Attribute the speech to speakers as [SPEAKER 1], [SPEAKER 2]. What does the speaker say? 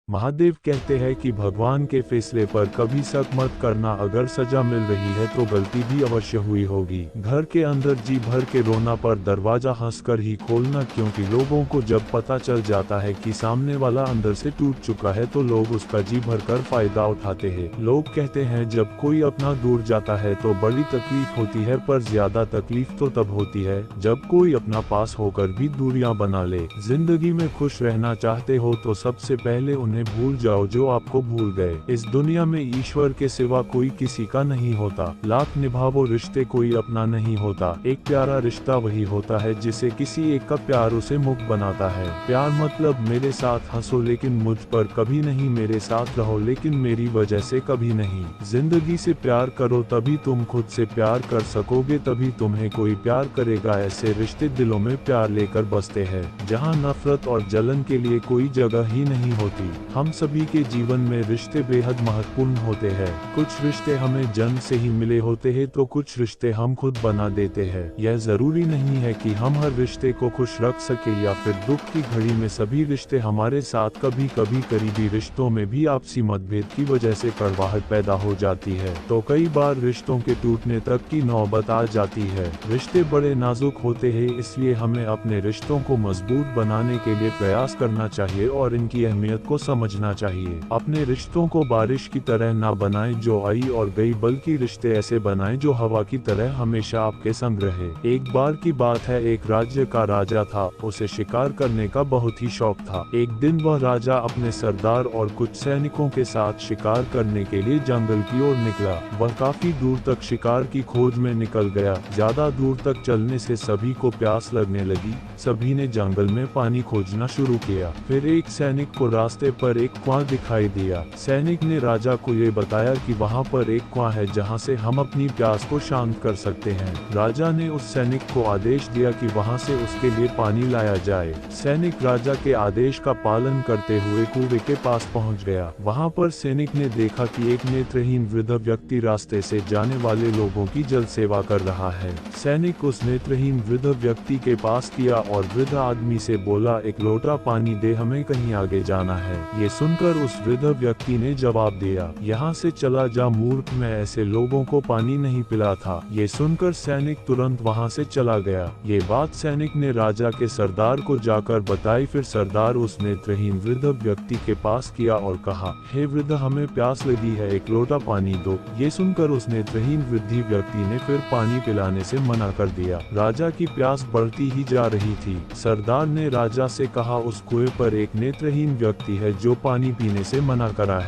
[SPEAKER 1] महादेव कहते हैं कि भगवान के फैसले पर कभी शक मत करना, अगर सजा मिल रही है तो गलती भी अवश्य हुई होगी। घर के अंदर जी भर के रोना पर दरवाजा हंसकर ही खोलना, क्योंकि लोगों को जब पता चल जाता है कि सामने वाला अंदर से टूट चुका है तो लोग उसका जी भर कर फायदा उठाते हैं। लोग कहते हैं जब कोई अपना दूर जाता है तो बड़ी तकलीफ होती है, पर ज्यादा तकलीफ तो तब होती है जब कोई अपना पास होकर भी दूरियां बना ले। जिंदगी में खुश रहना चाहते हो तो सबसे पहले उन्हें भूल जाओ जो आपको भूल गए। इस दुनिया में ईश्वर के सिवा कोई किसी का नहीं होता। लाख निभावो रिश्ते कोई अपना नहीं होता। एक प्यारा रिश्ता वही होता है जिसे किसी एक का प्यार उसे मुक्त बनाता है। प्यार मतलब मेरे साथ हंसो लेकिन मुझ पर कभी नहीं, मेरे साथ रहो लेकिन मेरी वजह से कभी नहीं। जिंदगी से प्यार करो तभी तुम खुद से प्यार कर सकोगे, तभी तुम्हें कोई प्यार करेगा। ऐसे रिश्ते दिलों में प्यार लेकर बसते हैं जहाँ नफरत और जलन के लिए कोई जगह ही नहीं होती। हम सभी के जीवन में रिश्ते बेहद महत्वपूर्ण होते हैं। कुछ रिश्ते हमें जन्म से ही मिले होते हैं तो कुछ रिश्ते हम खुद बना देते हैं। यह जरूरी नहीं है कि हम हर रिश्ते को खुश रख सके या फिर दुख की घड़ी में सभी रिश्ते हमारे साथ। कभी कभी करीबी रिश्तों में भी आपसी मतभेद की वजह से कड़वाहट पैदा हो जाती है, तो कई बार रिश्तों के टूटने तक की नौबत आ जाती है। रिश्ते बड़े नाजुक होते हैं, इसलिए हमें अपने रिश्तों को मजबूत बनाने के लिए प्रयास करना चाहिए और इनकी अहमियत को समझना चाहिए। अपने रिश्तों को बारिश की तरह ना बनाएं जो आई और गई, बल्कि रिश्ते ऐसे बनाएं जो हवा की तरह हमेशा आपके संग रहे। एक बार की बात है, एक राज्य का राजा था। उसे शिकार करने का बहुत ही शौक था। एक दिन वह राजा अपने सरदार और कुछ सैनिकों के साथ शिकार करने के लिए जंगल की ओर निकला। वह काफी दूर तक शिकार की खोज में निकल गया। ज्यादा दूर तक चलने से सभी को प्यास लगने लगी। सभी ने जंगल में पानी खोजना शुरू किया। फिर एक सैनिक को रास्ते पर एक कुआं दिखाई दिया। सैनिक ने राजा को ये बताया कि वहाँ पर एक कुआं है जहाँ से हम अपनी प्यास को शांत कर सकते हैं। राजा ने उस सैनिक को आदेश दिया कि वहाँ से उसके लिए पानी लाया जाए। सैनिक राजा के आदेश का पालन करते हुए कुएं के पास पहुँच गया। वहाँ पर सैनिक ने देखा कि एक नेत्रहीन वृद्ध व्यक्ति रास्ते से जाने वाले लोगों की जल सेवा कर रहा है। सैनिक उस नेत्रहीन वृद्ध व्यक्ति के पास किया और वृद्ध आदमी से बोला, एक लोटा पानी दे, हमें कहीं आगे जाना है। ये सुनकर उस वृद्ध व्यक्ति ने जवाब दिया, यहाँ से चला जा मूर्ख, मैं ऐसे लोगों को पानी नहीं पिला था। ये सुनकर सैनिक तुरंत वहाँ से चला गया। ये बात सैनिक ने राजा के सरदार को जाकर बताई। फिर सरदार उस नेत्रहीन वृद्ध व्यक्ति के पास किया और कहा, हे वृद्ध, हमें प्यास लगी है, एक लोटा पानी दो। ये सुनकर उस नेत्रहीन वृद्ध व्यक्ति ने फिर पानी पिलाने से मना कर दिया। राजा की प्यास बढ़ती ही जा रही थी। सरदार ने राजा से कहा, उस कुएं पर एक नेत्रहीन व्यक्ति है जो पानी पीने से मना करा है।